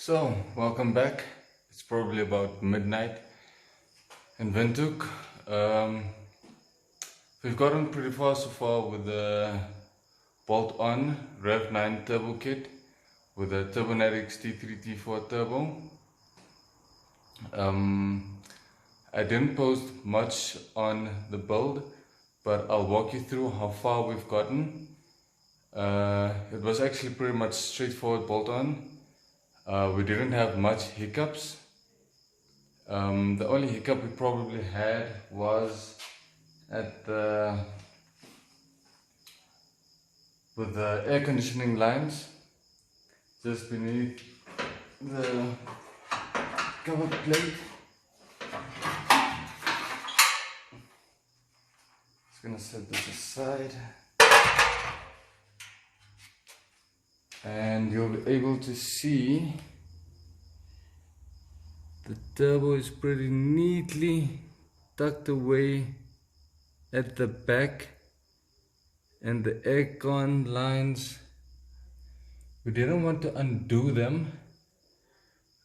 So, welcome back. It's probably about midnight in Windhoek. We've gotten pretty far so far with the bolt-on Rev 9 turbo kit with the Turbonetics T3T4 turbo. I didn't post much on the build, but I'll walk you through how far we've gotten. It was actually pretty much straightforward bolt-on. We didn't have much hiccups. The only hiccup we probably had was at with the air conditioning lines just beneath the cover plate. Just gonna set this aside, and you'll be able to see the turbo is pretty neatly tucked away at the back, and the aircon lines, we didn't want to undo them.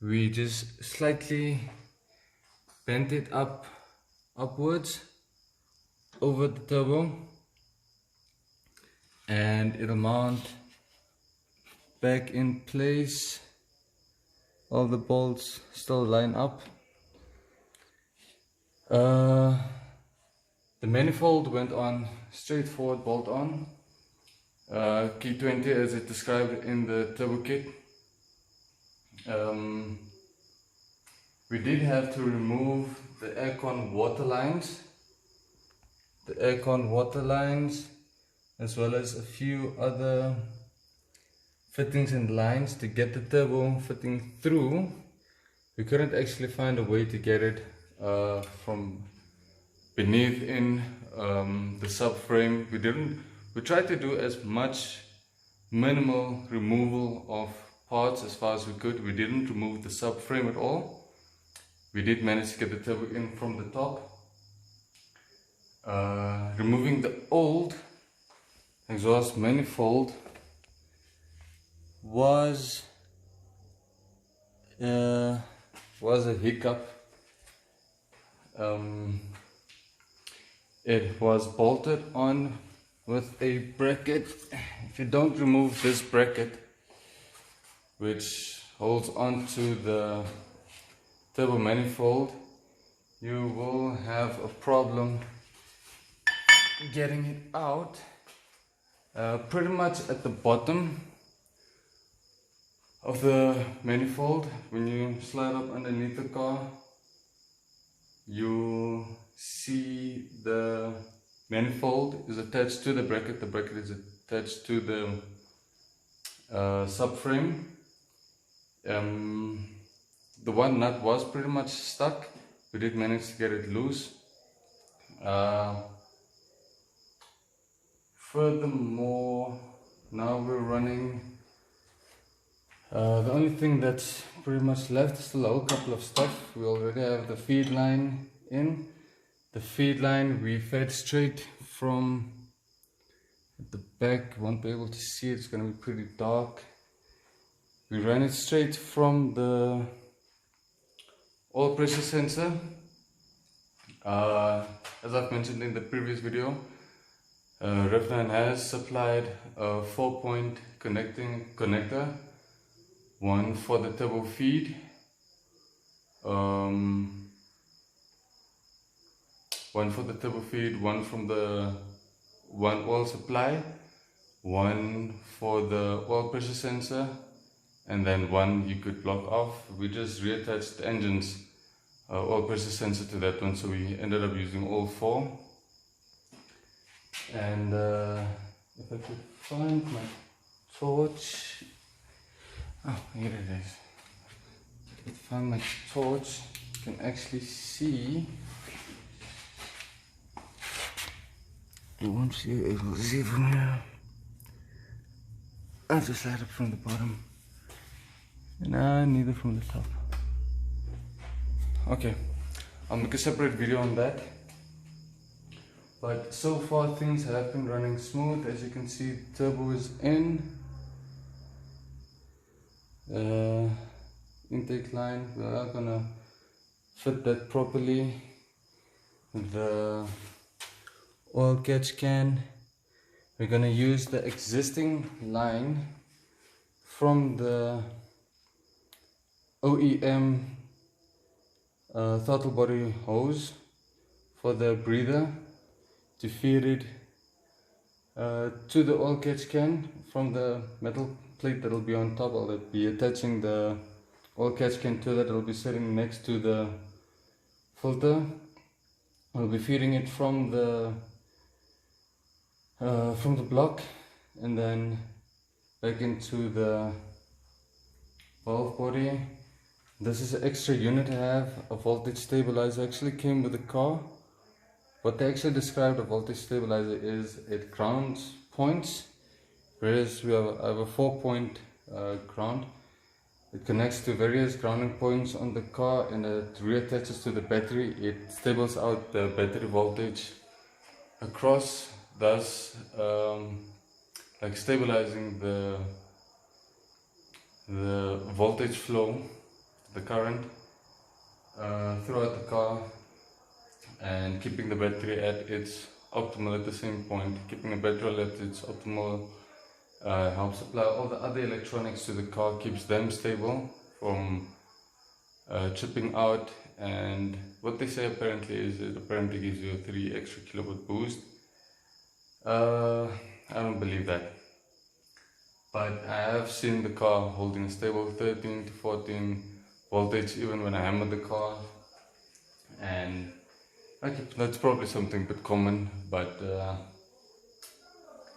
We just slightly bent it upwards over the turbo, and it'll mount back in place. All the bolts still line up. The manifold went on straightforward bolt on, K20 as it described in the turbo kit. We did have to remove the aircon water lines, as well as a few other fittings and lines to get the turbo fitting through. We couldn't actually find a way to get it from beneath in the subframe. We tried to do as much minimal removal of parts as far as we could. We didn't remove the subframe at all. We did manage to get the turbo in from the top. Removing the old exhaust manifold was a hiccup. It was bolted on with a bracket. If you don't remove this bracket, which holds onto the turbo manifold, you will have a problem getting it out. Pretty much at the bottom of the manifold, when you slide up underneath the car, you see the manifold is attached to the bracket. The bracket is attached to the subframe. The one nut was pretty much stuck. We did manage to get it loose. Furthermore, now we're running. The only thing that's pretty much left is still a whole couple of stuff. We already have the feed line in. The feed line we fed straight from the back. You won't be able to see it, it's going to be pretty dark. We ran it straight from the oil pressure sensor. As I've mentioned in the previous video, Rev 9 has supplied a 4-point connector. One for the turbo feed, one from the oil supply, one for the oil pressure sensor, and then one you could block off. We just reattached the engine's oil pressure sensor to that one, so we ended up using all four. And if I could find my torch. Oh, here it is. If I can find my torch, you can actually see. You won't be able to see from here. I'll just light up from the bottom. And neither from the top. Okay, I'll make a separate video on that. But so far things have been running smooth. As you can see, turbo is in. intake line. We are gonna fit that properly. The oil catch can, we're gonna use the existing line from the OEM throttle body hose for the breather to feed it to the oil catch can from the metal plate that will be on top. I'll be attaching the oil catch can to that. It'll be sitting next to the filter. I'll be feeding it from the block and then back into the valve body. This is an extra unit I have. A voltage stabilizer actually came with the car. What they actually described a voltage stabilizer is it grounds points, whereas I have a 4-point ground. It connects to various grounding points on the car and it reattaches to the battery. It stables out the battery voltage across, thus like stabilizing the voltage flow, the current throughout the car, and keeping the battery at its optimal at the same point. Keeping the battery at its optimal helps supply all the other electronics to the car, keeps them stable from chipping out, and what they say apparently is it apparently gives you a 3 extra kilowatt boost. I don't believe that, but I have seen the car holding a stable 13 to 14 voltage even when I hammer the car, and okay, that's probably something a bit common, but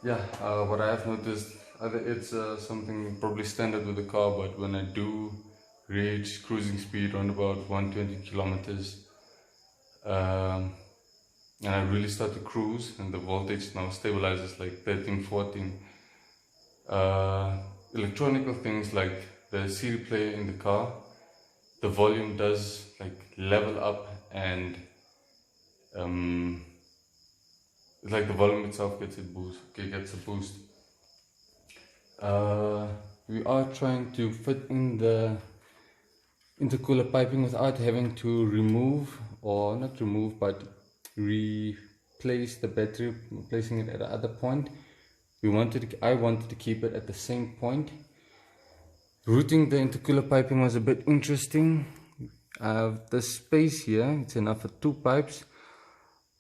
yeah, what I have noticed, it's something probably standard with the car, but when I do reach cruising speed around about 120 kilometers and I really start to cruise and the voltage now stabilizes like 13, 14, electronical things like the CD player in the car, the volume does like level up, and it's like the volume itself gets a boost. We are trying to fit in the intercooler piping without having to remove, or not remove, but replace the battery, placing it at another point. I wanted to keep it at the same point. Routing the intercooler piping was a bit interesting. I have the space here, it's enough for 2 pipes.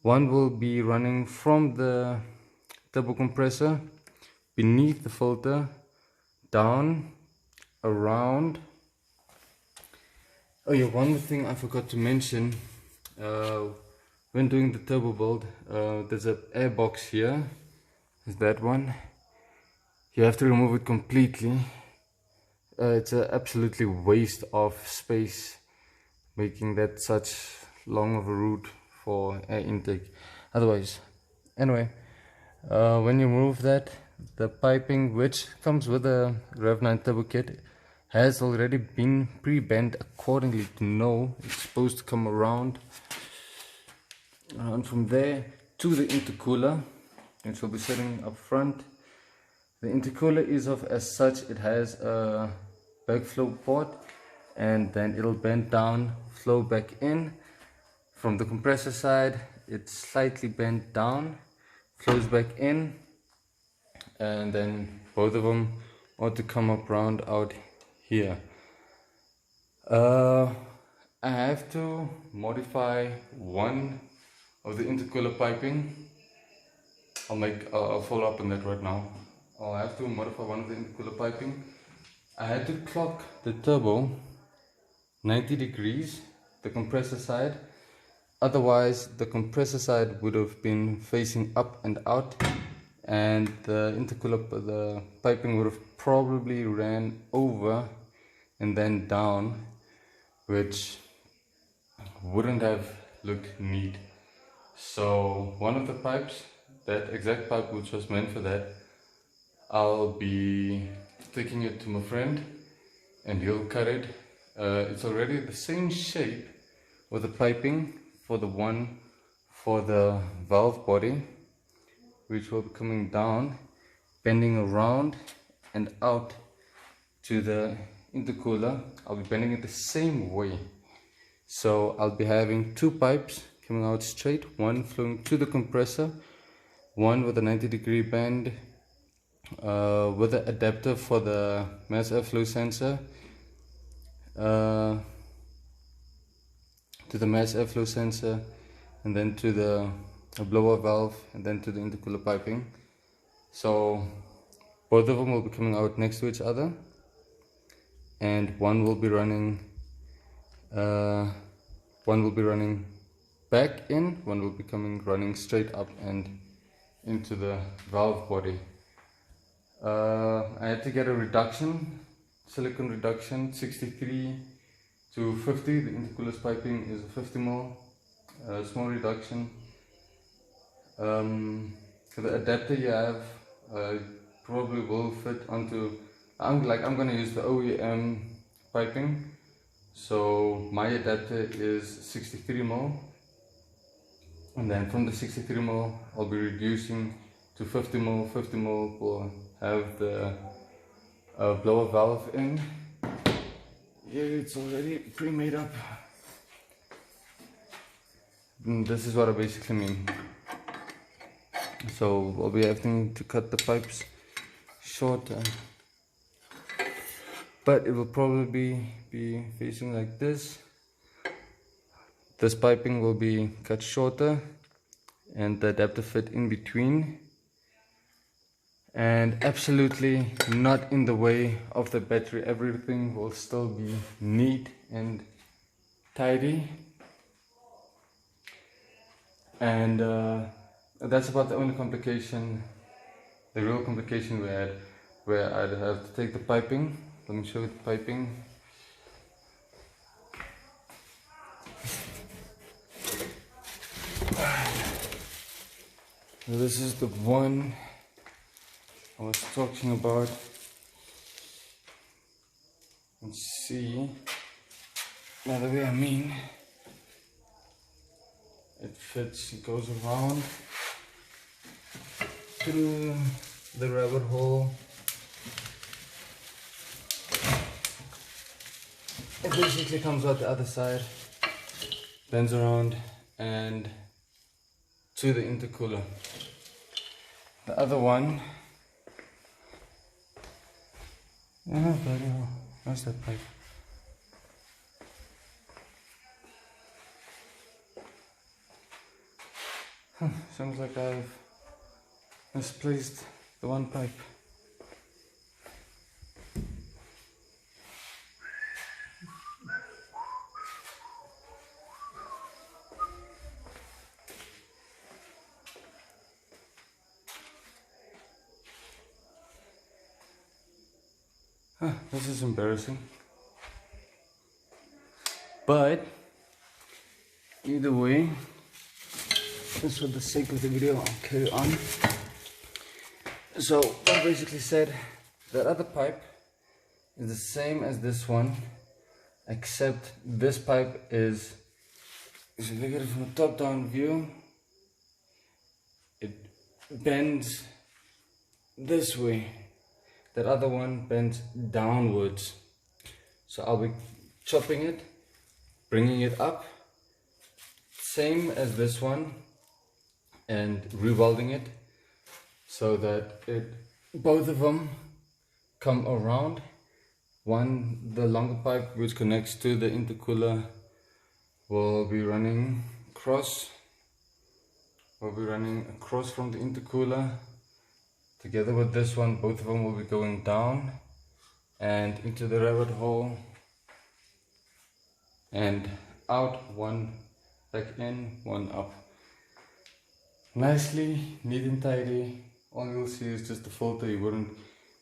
One will be running from the turbo compressor beneath the filter down around. Oh yeah, one more thing I forgot to mention when doing the turbo build, there's an air box here. Is that one? You have to remove it completely. It's an absolutely waste of space making that such long of a route for air intake. Otherwise, anyway, when you remove that, the piping, which comes with a Rev9 turbo kit, has already been pre-bent accordingly to know it's supposed to come around from there to the intercooler, which will be sitting up front. The intercooler is of as such, it has a backflow port, and then it'll bend down, flow back in. From the compressor side, it's slightly bent down, flows back in, and then both of them ought to come up round out here. I have to modify one of the intercooler piping. I'll follow up on that right now. I'll have to modify one of the intercooler piping. I had to clock the turbo 90 degrees, the compressor side. Otherwise, the compressor side would have been facing up and out, and the intercooler, the piping would have probably ran over and then down, which wouldn't have looked neat. So one of the pipes, that exact pipe which was meant for that, I'll be taking it to my friend and he'll cut it. It's already the same shape with the piping for the one for the valve body, which will be coming down, bending around and out to the intercooler, I'll be bending it the same way. So I'll be having two pipes coming out straight, one flowing to the compressor, one with a 90-degree bend with an adapter for the mass airflow sensor to the mass airflow sensor, and then to the blower valve, and then to the intercooler piping. So both of them will be coming out next to each other, and one will be running back in, one will be running straight up and into the valve body. I had to get a reduction, silicon reduction, 63 to 50. The intercooler's piping is a 50 mil, small reduction. So the adapter you have probably will fit onto, I'm going to use the OEM piping. So my adapter is 63 mil, and then from the 63 mil I'll be reducing to 50 mil. 50 mil will have the blower valve in. Here it's already pre-made up. And this is what I basically mean. So I'll be having to cut the pipes shorter, but it will probably be facing like this. This piping will be cut shorter and the adapter fit in between, and absolutely not in the way of the battery. Everything will still be neat and tidy, and that's about the only complication, the real complication we had, where I'd have to take the piping. Let me show you the piping. This is the one I was talking about. Let's see. Now the way I mean, it fits, it goes around through the rabbit hole. It basically comes out the other side, bends around, and to the intercooler. The other one, oh bloody hell, where's that pipe? Sounds like I've misplaced the one pipe. This is embarrassing, but either way, just for the sake of the video, I'll carry on. So I basically said that other pipe is the same as this one, except this pipe is, if you look at it from a top-down view, it bends this way. That other one bends downwards. So I'll be chopping it, bringing it up, same as this one, and re-welding it so that both of them come around. One, the longer pipe which connects to the intercooler, will be running across. Will be running across from the intercooler. Together with this one, both of them will be going down and into the rabbit hole and out, one back in, one up. Nicely, neat and tidy. All you'll see is just the filter. You wouldn't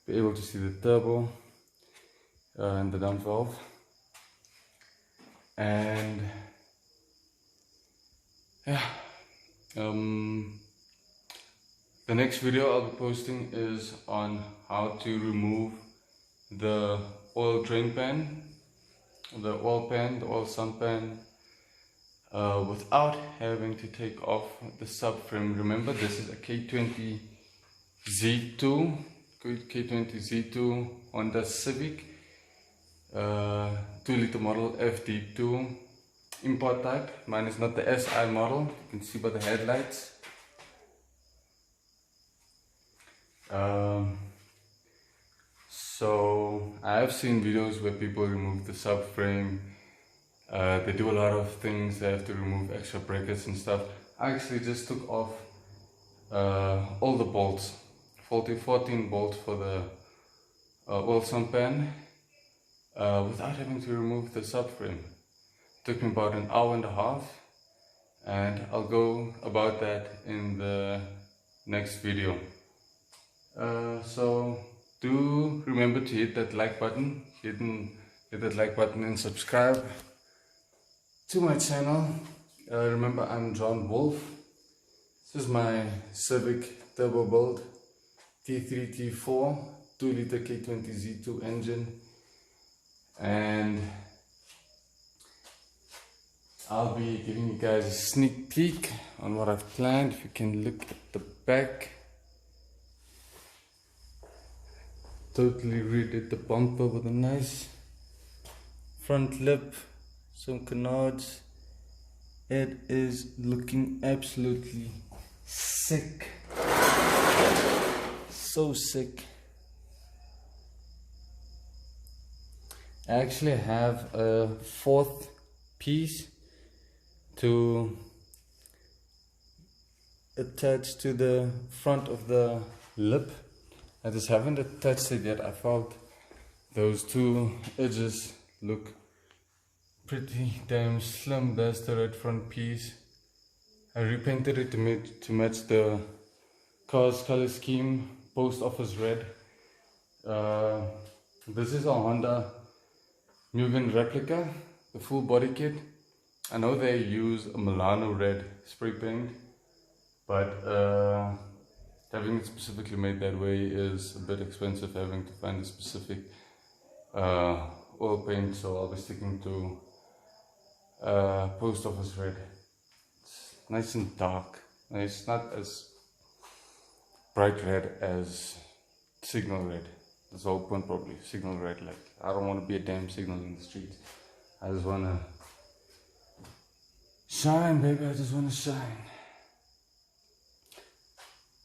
be able to see the turbo and the dump valve. And yeah, the next video I'll be posting is on how to remove the oil drain pan, the oil pan, the oil sump pan, without having to take off the subframe. Remember, this is a K20Z2 Honda Civic 2-liter model FD2 import type. Mine is not the SI model, you can see by the headlights. So I have seen videos where people remove the subframe. They do a lot of things. They have to remove extra brackets and stuff. I actually just took off all the bolts, 14 bolts for the oil sampan without having to remove the subframe. It took me about an hour and a half, and I'll go about that in the next video. So do remember to hit that like button, hit that like button and subscribe to my channel. Remember, I'm John Wolf. This is my Civic turbo build T3T4 2-liter K20Z2 engine, and I'll be giving you guys a sneak peek on what I've planned. If you can look at the back, totally redid the bumper with a nice front lip, some canards. It is looking absolutely sick, so sick. I actually have a 4th piece to attach to the front of the lip. I just haven't attached it yet. I felt those 2 edges look pretty damn slim. There's the red front piece. I repainted it to match the car's color scheme, post office red. This is a Honda Mugen replica, the full body kit. I know they use a Milano red spray paint, but having it specifically made that way is a bit expensive, having to find a specific oil paint, so I'll be sticking to post office red. It's nice and dark. It's not as bright red as signal red. That's the whole point, probably. Signal red, like, I don't want to be a damn signal in the streets. I just want to shine, baby. I just want to shine.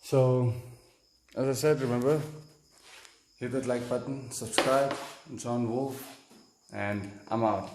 So, as I said, remember, hit that like button, subscribe. I'm John Wolf, and I'm out.